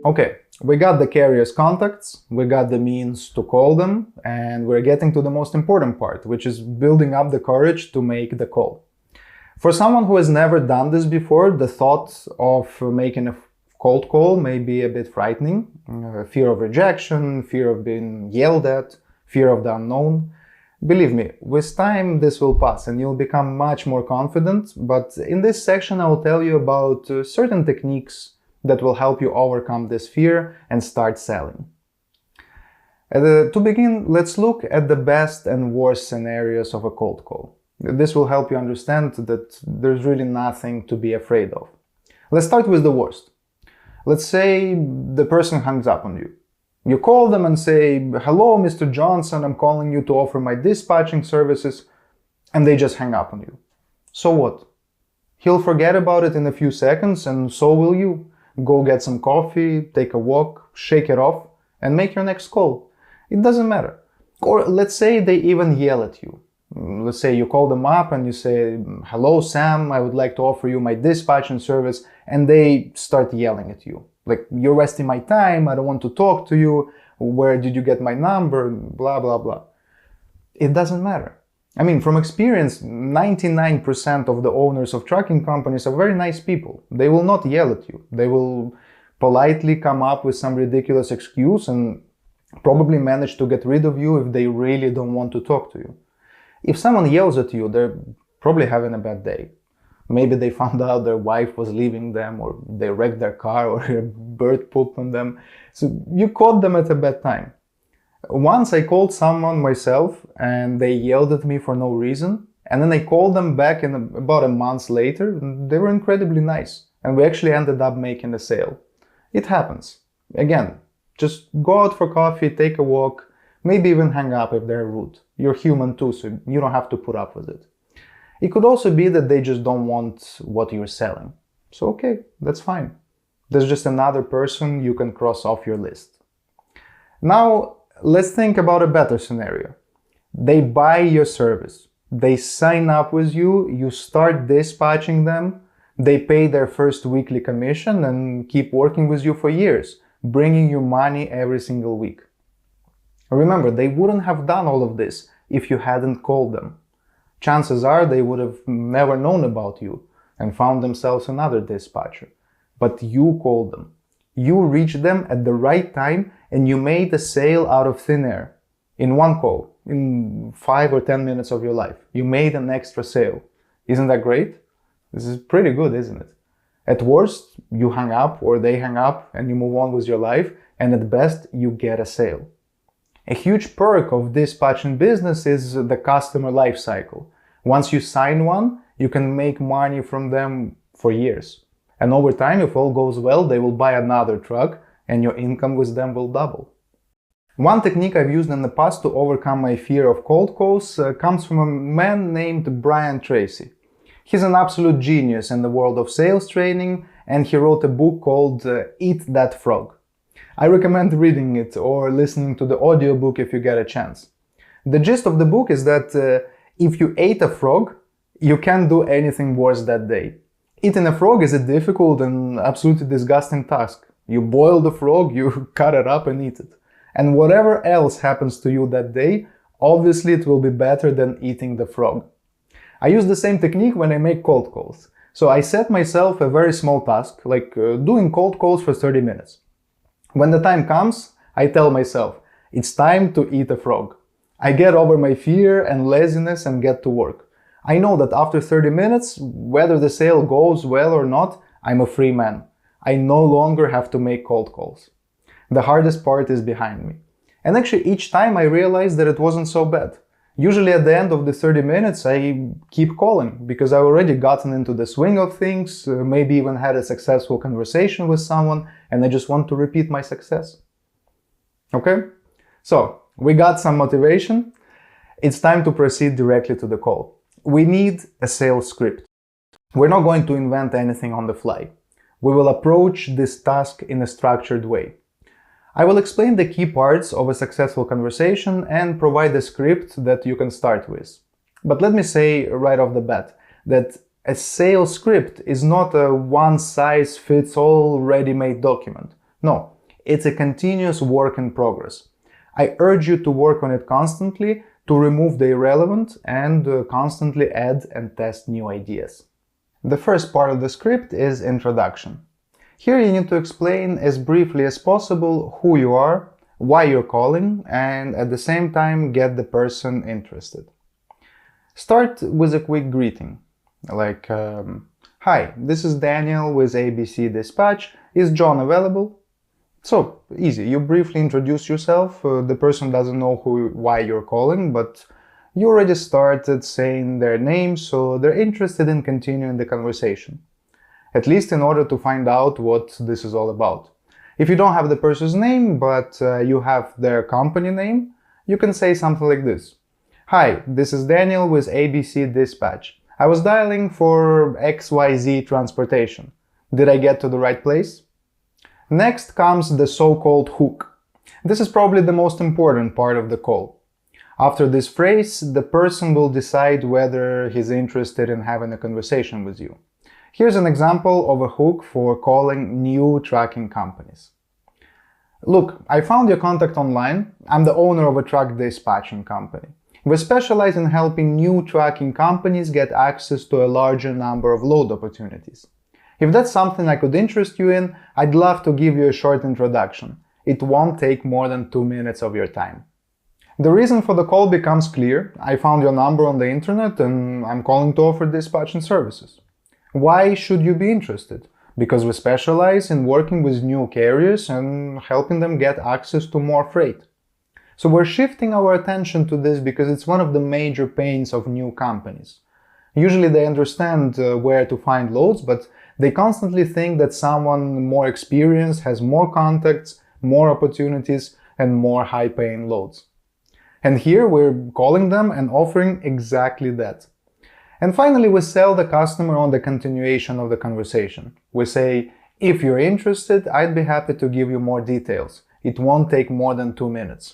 Okay, we got the carrier's contacts, we got the means to call them, and we're getting to the most important part, which is building up the courage to make the call. For someone who has never done this before, the thought of making a cold call may be a bit frightening. Fear of rejection, fear of being yelled at, fear of the unknown. Believe me, with time this will pass and you'll become much more confident, but in this section I will tell you about certain techniques that will help you overcome this fear and start selling. To begin, let's look at the best and worst scenarios of a cold call. This will help you understand that there's really nothing to be afraid of. Let's start with the worst. Let's say the person hangs up on you. You call them and say, "Hello, Mr. Johnson, I'm calling you to offer my dispatching services," and they just hang up on you. So what? He'll forget about it in a few seconds, and so will you. Go get some coffee, take a walk, shake it off, and make your next call. It doesn't matter. Or let's say they even yell at you. Let's say you call them up and you say, "Hello, Sam, I would like to offer you my dispatching service," and they start yelling at you. Like, "You're wasting my time, I don't want to talk to you, where did you get my number," blah, blah, blah. It doesn't matter. I mean, from experience, 99% of the owners of trucking companies are very nice people. They will not yell at you. They will politely come up with some ridiculous excuse and probably manage to get rid of you if they really don't want to talk to you. If someone yells at you, they're probably having a bad day. Maybe they found out their wife was leaving them, or they wrecked their car, or a bird pooped on them. So you caught them at a bad time. Once I called someone myself and they yelled at me for no reason, and then I called them back about a month later. They were incredibly nice, and we actually ended up making a sale. It happens. Again, just go out for coffee, take a walk, maybe even hang up if they're rude. You're human too, so you don't have to put up with it. It could also be that they just don't want what you're selling. So okay, that's fine. There's just another person you can cross off your list. Now, let's think about a better scenario. They buy your service. They sign up with you, you start dispatching them, they pay their first weekly commission and keep working with you for years, bringing you money every single week. Remember, they wouldn't have done all of this if you hadn't called them. Chances are they would have never known about you and found themselves another dispatcher. But you called them. You reached them at the right time and you made a sale out of thin air. In one call, in 5 or 10 minutes of your life, you made an extra sale. Isn't that great? This is pretty good, isn't it? At worst, you hang up or they hang up and you move on with your life, and at best, you get a sale. A huge perk of dispatching business is the customer life cycle. Once you sign one, you can make money from them for years. And over time, if all goes well, they will buy another truck and your income with them will double. One technique I've used in the past to overcome my fear of cold calls comes from a man named Brian Tracy. He's an absolute genius in the world of sales training, and he wrote a book called Eat That Frog. I recommend reading it or listening to the audiobook if you get a chance. The gist of the book is that if you ate a frog, you can't do anything worse that day. Eating a frog is a difficult and absolutely disgusting task. You boil the frog, you cut it up and eat it. And whatever else happens to you that day, obviously it will be better than eating the frog. I use the same technique when I make cold calls. So I set myself a very small task, like doing cold calls for 30 minutes. When the time comes, I tell myself, it's time to eat a frog. I get over my fear and laziness and get to work. I know that after 30 minutes, whether the sale goes well or not, I'm a free man. I no longer have to make cold calls. The hardest part is behind me. And actually each time I realized that it wasn't so bad. Usually at the end of the 30 minutes, I keep calling because I've already gotten into the swing of things, maybe even had a successful conversation with someone, and I just want to repeat my success. Okay? So, we got some motivation. It's time to proceed directly to the call. We need a sales script. We're not going to invent anything on the fly. We will approach this task in a structured way. I will explain the key parts of a successful conversation and provide a script that you can start with. But let me say right off the bat that a sales script is not a one-size-fits-all ready-made document. No, It's a continuous work in progress. I urge you to work on it constantly to remove the irrelevant and constantly add and test new ideas. The first part of the script is introduction. Here you need to explain as briefly as possible who you are, why you're calling, and at the same time get the person interested. Start with a quick greeting, like, "Hi, this is Daniel with ABC Dispatch. Is John available?" So, easy. You briefly introduce yourself. The person doesn't know why you're calling, but you already started saying their name, so they're interested in continuing the conversation. At least in order to find out what this is all about. If you don't have the person's name, but you have their company name, you can say something like this. "Hi, this is Daniel with ABC Dispatch. I was dialing for XYZ transportation. Did I get to the right place?" Next comes the so-called hook. This is probably the most important part of the call. After this phrase, the person will decide whether he's interested in having a conversation with you. Here's an example of a hook for calling new trucking companies. "Look, I found your contact online. I'm the owner of a truck dispatching company. We specialize in helping new trucking companies get access to a larger number of load opportunities. If that's something I could interest you in, I'd love to give you a short introduction. It won't take more than 2 minutes of your time." The reason for the call becomes clear. I found your number on the internet and I'm calling to offer dispatching services. Why should you be interested? Because we specialize in working with new carriers and helping them get access to more freight. So we're shifting our attention to this because it's one of the major pains of new companies. Usually they understand where to find loads, but they constantly think that someone more experienced has more contacts, more opportunities, and more high-paying loads. And here we're calling them and offering exactly that. And finally, we sell the customer on the continuation of the conversation. We say, "If you're interested, I'd be happy to give you more details. It won't take more than 2 minutes."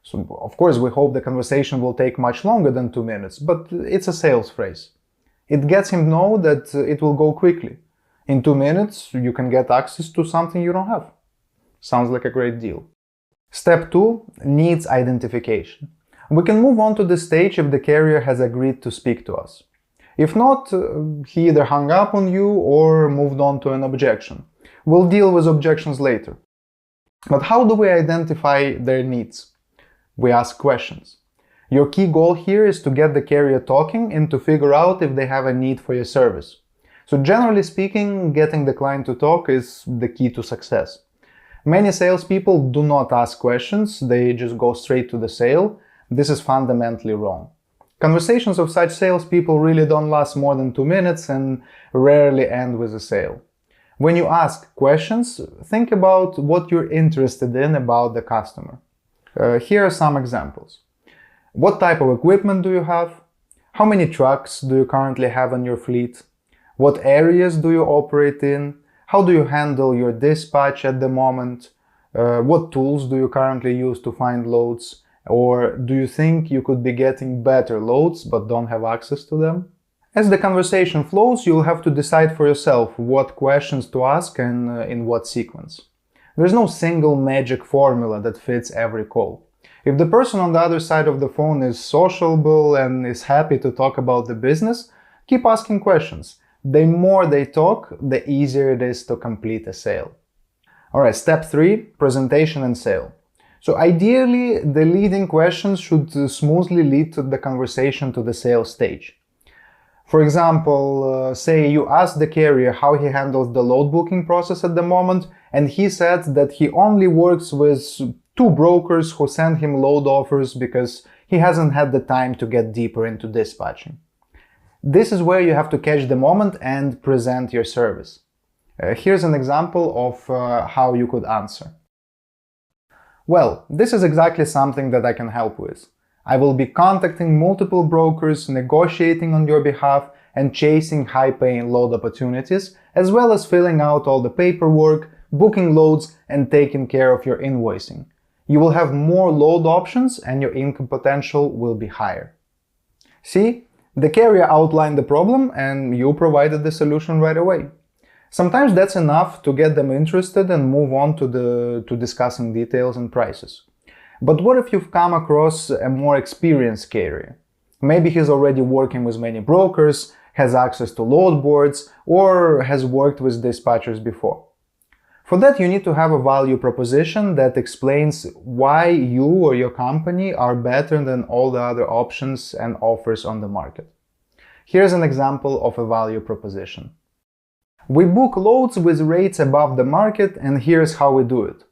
So, of course, we hope the conversation will take much longer than 2 minutes, but it's a sales phrase. It gets him to know that it will go quickly. In 2 minutes, you can get access to something you don't have. Sounds like a great deal. Step 2, needs identification. We can move on to the stage if the carrier has agreed to speak to us. If not, he either hung up on you or moved on to an objection. We'll deal with objections later. But how do we identify their needs? We ask questions. Your key goal here is to get the carrier talking and to figure out if they have a need for your service. So generally speaking, getting the client to talk is the key to success. Many salespeople do not ask questions, they just go straight to the sale. This is fundamentally wrong. Conversations of such salespeople really don't last more than 2 minutes and rarely end with a sale. When you ask questions, think about what you're interested in about the customer. Here are some examples. What type of equipment do you have? How many trucks do you currently have in your fleet? What areas do you operate in? How do you handle your dispatch at the moment? What tools do you currently use to find loads? Or do you think you could be getting better loads but don't have access to them? As the conversation flows, you'll have to decide for yourself what questions to ask and in what sequence. There's no single magic formula that fits every call. If the person on the other side of the phone is sociable and is happy to talk about the business, keep asking questions. The more they talk, the easier it is to complete a sale. Alright, step 3, presentation and sale. So ideally, the leading questions should smoothly lead to the conversation to the sales stage. For example, say you ask the carrier how he handles the load booking process at the moment, and he said that he only works with 2 brokers who send him load offers because he hasn't had the time to get deeper into dispatching. This is where you have to catch the moment and present your service. Here's an example of how you could answer. Well, this is exactly something that I can help with. I will be contacting multiple brokers, negotiating on your behalf, and chasing high-paying load opportunities, as well as filling out all the paperwork, booking loads, and taking care of your invoicing. You will have more load options and your income potential will be higher. See? The carrier outlined the problem and you provided the solution right away. Sometimes that's enough to get them interested and move on to discussing details and prices. But what if you've come across a more experienced carrier? Maybe he's already working with many brokers, has access to load boards, or has worked with dispatchers before. For that, you need to have a value proposition that explains why you or your company are better than all the other options and offers on the market. Here's an example of a value proposition. We book loads with rates above the market, and here's how we do it.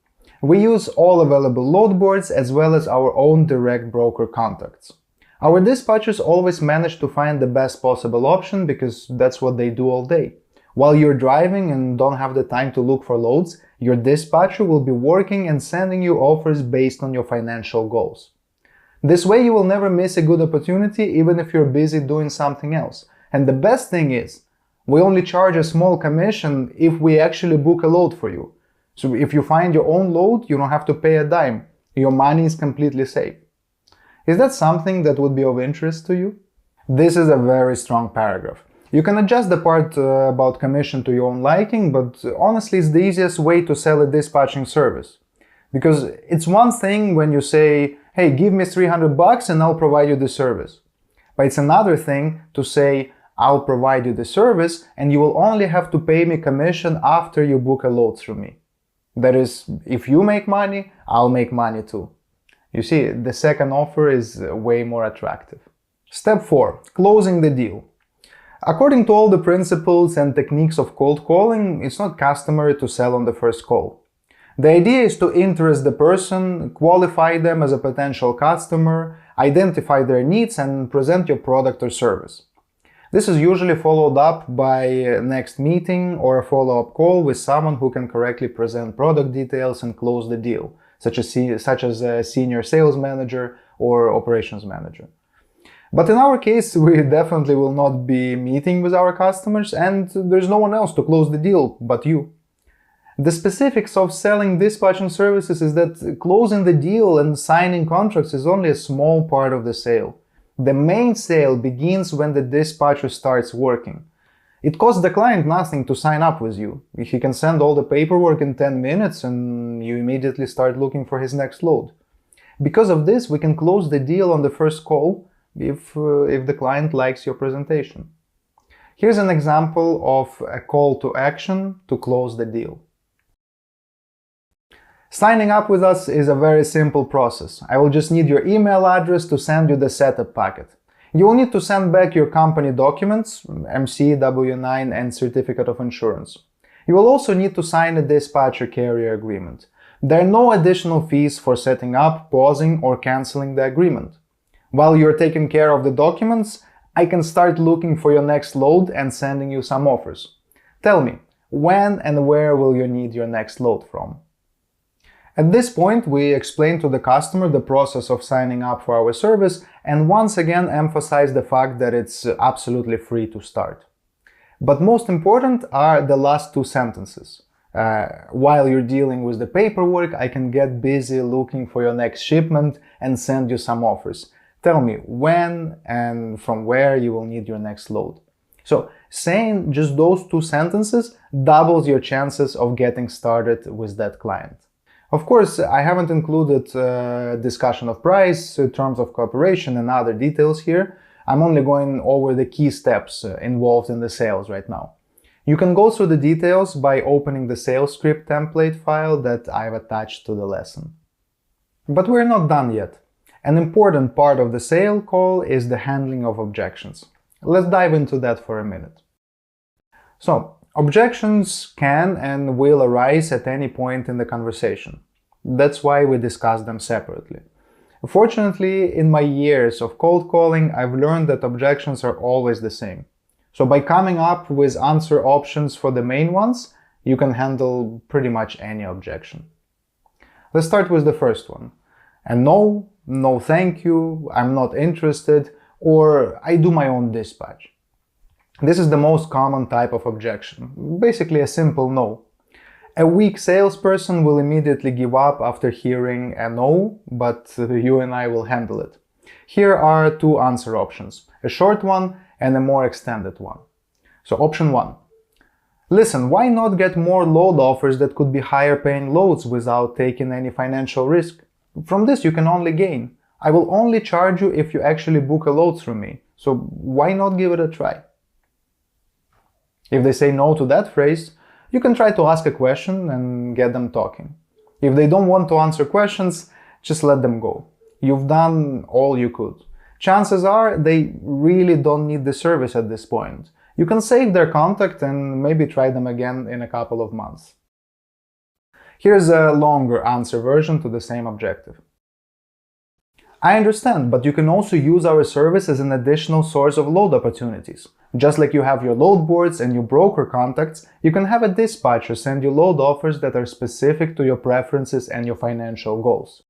We use all available load boards as well as our own direct broker contacts. Our dispatchers always manage to find the best possible option because that's what they do all day. While you're driving and don't have the time to look for loads, your dispatcher will be working and sending you offers based on your financial goals. This way you will never miss a good opportunity even if you're busy doing something else. And the best thing is, we only charge a small commission if we actually book a load for you. So if you find your own load, you don't have to pay a dime. Your money is completely safe. Is that something that would be of interest to you? This is a very strong paragraph. You can adjust the part about commission to your own liking, but honestly it's the easiest way to sell a dispatching service. Because it's one thing when you say, hey, give me $300 and I'll provide you the service. But it's another thing to say, I'll provide you the service and you will only have to pay me commission after you book a load through me. That is, if you make money, I'll make money too. You see, the second offer is way more attractive. Step 4. Closing the deal. According to all the principles and techniques of cold calling, it's not customary to sell on the first call. The idea is to interest the person, qualify them as a potential customer, identify their needs, and present your product or service. This is usually followed up by a next meeting or a follow-up call with someone who can correctly present product details and close the deal, such as a senior sales manager or operations manager. But in our case, we definitely will not be meeting with our customers and there's no one else to close the deal but you. The specifics of selling dispatching services is that closing the deal and signing contracts is only a small part of the sale. The main sale begins when the dispatcher starts working. It costs the client nothing to sign up with you. He can send all the paperwork in 10 minutes and you immediately start looking for his next load. Because of this, we can close the deal on the first call if the client likes your presentation. Here's an example of a call to action to close the deal. Signing up with us is a very simple process. I will just need your email address to send you the setup packet. You will need to send back your company documents, MC, W-9 and certificate of insurance. You will also need to sign a dispatcher carrier agreement. There are no additional fees for setting up, pausing or cancelling the agreement. While you're taking care of the documents, I can start looking for your next load and sending you some offers. Tell me, when and where will you need your next load from? At this point, we explain to the customer the process of signing up for our service and once again emphasize the fact that it's absolutely free to start. But most important are the last two sentences. While you're dealing with the paperwork, I can get busy looking for your next shipment and send you some offers. Tell me when and from where you will need your next load. So saying just those two sentences doubles your chances of getting started with that client. Of course, I haven't included discussion of price, terms of cooperation and other details here. I'm only going over the key steps involved in the sales right now. You can go through the details by opening the sales script template file that I've attached to the lesson. But we're not done yet. An important part of the sale call is the handling of objections. Let's dive into that for a minute. So, objections can and will arise at any point in the conversation. That's why we discuss them separately. Fortunately, in my years of cold calling, I've learned that objections are always the same. So by coming up with answer options for the main ones, you can handle pretty much any objection. Let's start with the first one. And no thank you, I'm not interested, or I do my own dispatch. This is the most common type of objection, basically a simple no. A weak salesperson will immediately give up after hearing a no, but you and I will handle it. Here are two answer options, a short one and a more extended one. So option 1. Listen, why not get more load offers that could be higher paying loads without taking any financial risk? From this you can only gain. I will only charge you if you actually book a load through me, so why not give it a try? If they say no to that phrase, you can try to ask a question and get them talking. If they don't want to answer questions, just let them go. You've done all you could. Chances are they really don't need the service at this point. You can save their contact and maybe try them again in a couple of months. Here's a longer answer version to the same objective. I understand, but you can also use our service as an additional source of load opportunities. Just like you have your load boards and your broker contacts, you can have a dispatcher send you load offers that are specific to your preferences and your financial goals.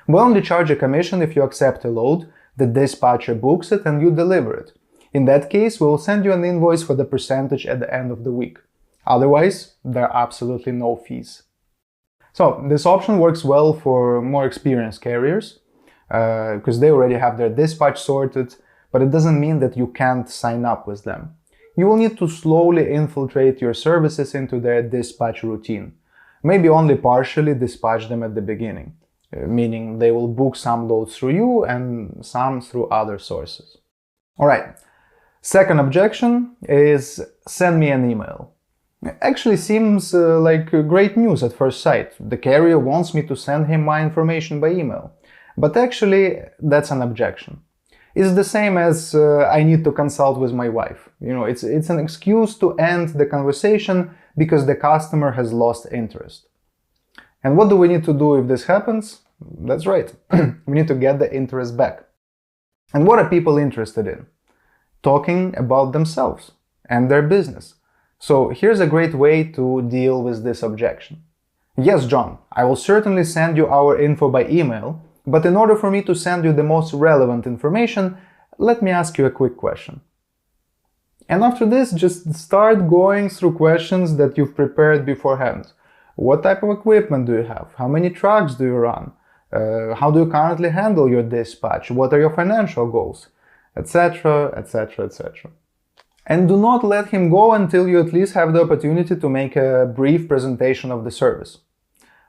We only charge a commission if you accept a load, the dispatcher books it and you deliver it. In that case, we will send you an invoice for the percentage at the end of the week. Otherwise, there are absolutely no fees. So, this option works well for more experienced carriers, because they already have their dispatch sorted, but it doesn't mean that you can't sign up with them. You will need to slowly infiltrate your services into their dispatch routine. Maybe only partially dispatch them at the beginning, meaning they will book some loads through you and some through other sources. Alright, second objection is send me an email. Actually seems like great news at first sight. The carrier wants me to send him my information by email. But actually, that's an objection. It's the same as I need to consult with my wife. It's an excuse to end the conversation because the customer has lost interest. And what do we need to do if this happens? That's right. We need to get the interest back. And what are people interested in? Talking about themselves and their business. So here's a great way to deal with this objection. Yes, John, I will certainly send you our info by email, but in order for me to send you the most relevant information, let me ask you a quick question. And after this, just start going through questions that you've prepared beforehand. What type of equipment do you have? How many trucks do you run? How do you currently handle your dispatch? What are your financial goals? Etc, etc, etc. And do not let him go until you at least have the opportunity to make a brief presentation of the service.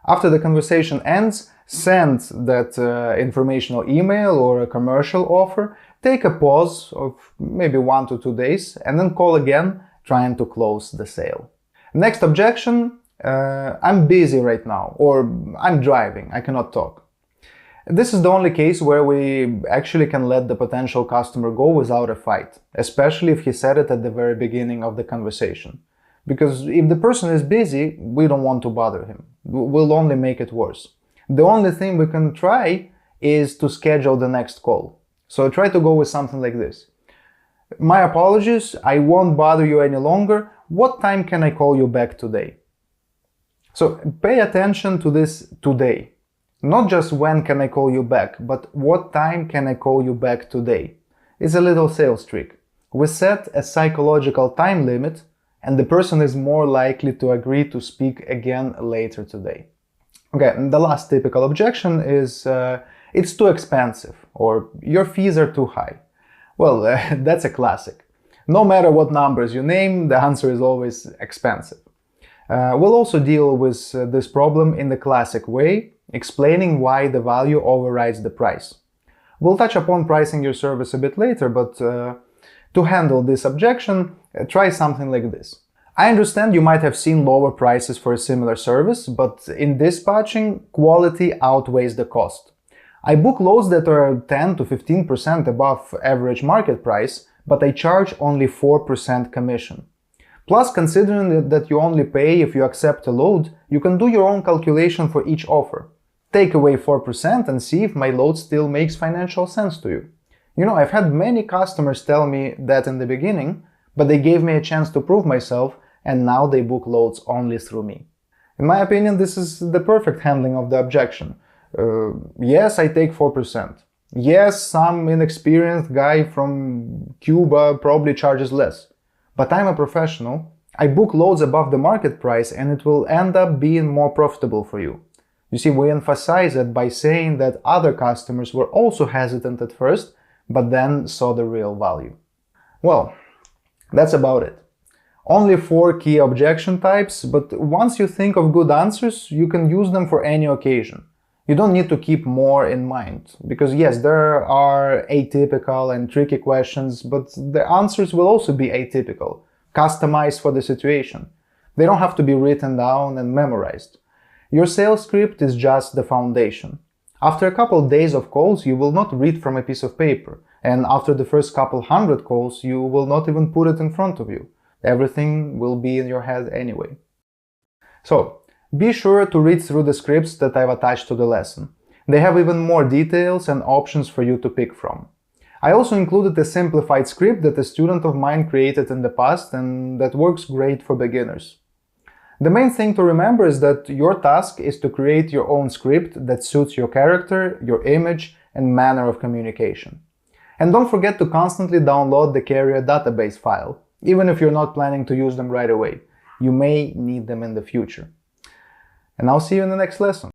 After the conversation ends, send that informational email or a commercial offer, take a pause of maybe 1 to 2 days, and then call again, trying to close the sale. Next objection, I'm busy right now, or I'm driving, I cannot talk. This is the only case where we actually can let the potential customer go without a fight, especially if he said it at the very beginning of the conversation. Because if the person is busy, we don't want to bother him. We'll only make it worse. The only thing we can try is to schedule the next call. So try to go with something like this. My apologies, I won't bother you any longer. What time can I call you back today? So pay attention to this today. Not just when can I call you back, but what time can I call you back today? It's a little sales trick. We set a psychological time limit, and the person is more likely to agree to speak again later today. Okay, and the last typical objection is it's too expensive, or your fees are too high. Well, that's a classic. No matter what numbers you name, the answer is always expensive. We'll also deal with this problem in the classic way, explaining why the value overrides the price. We'll touch upon pricing your service a bit later, but to handle this objection, try something like this. I understand you might have seen lower prices for a similar service, but in dispatching, quality outweighs the cost. I book loads that are 10 to 15% above average market price, but I charge only 4% commission. Plus, considering that you only pay if you accept a load, you can do your own calculation for each offer. Take away 4% and see if my load still makes financial sense to you. I've had many customers tell me that in the beginning, but they gave me a chance to prove myself, and now they book loads only through me. In my opinion, this is the perfect handling of the objection. Yes, I take 4%. Yes, some inexperienced guy from Cuba probably charges less. But I'm a professional, I book loads above the market price, and it will end up being more profitable for you. You see, we emphasize it by saying that other customers were also hesitant at first, but then saw the real value. Well, that's about it. Only 4 key objection types, but once you think of good answers, you can use them for any occasion. You don't need to keep more in mind, because yes, there are atypical and tricky questions, but the answers will also be atypical, customized for the situation. They don't have to be written down and memorized. Your sales script is just the foundation. After a couple days of calls, you will not read from a piece of paper, and after the first couple hundred calls, you will not even put it in front of you. Everything will be in your head anyway. So, be sure to read through the scripts that I've attached to the lesson. They have even more details and options for you to pick from. I also included a simplified script that a student of mine created in the past and that works great for beginners. The main thing to remember is that your task is to create your own script that suits your character, your image, and manner of communication. And don't forget to constantly download the Carrier database file, even if you're not planning to use them right away. You may need them in the future. And I'll see you in the next lesson.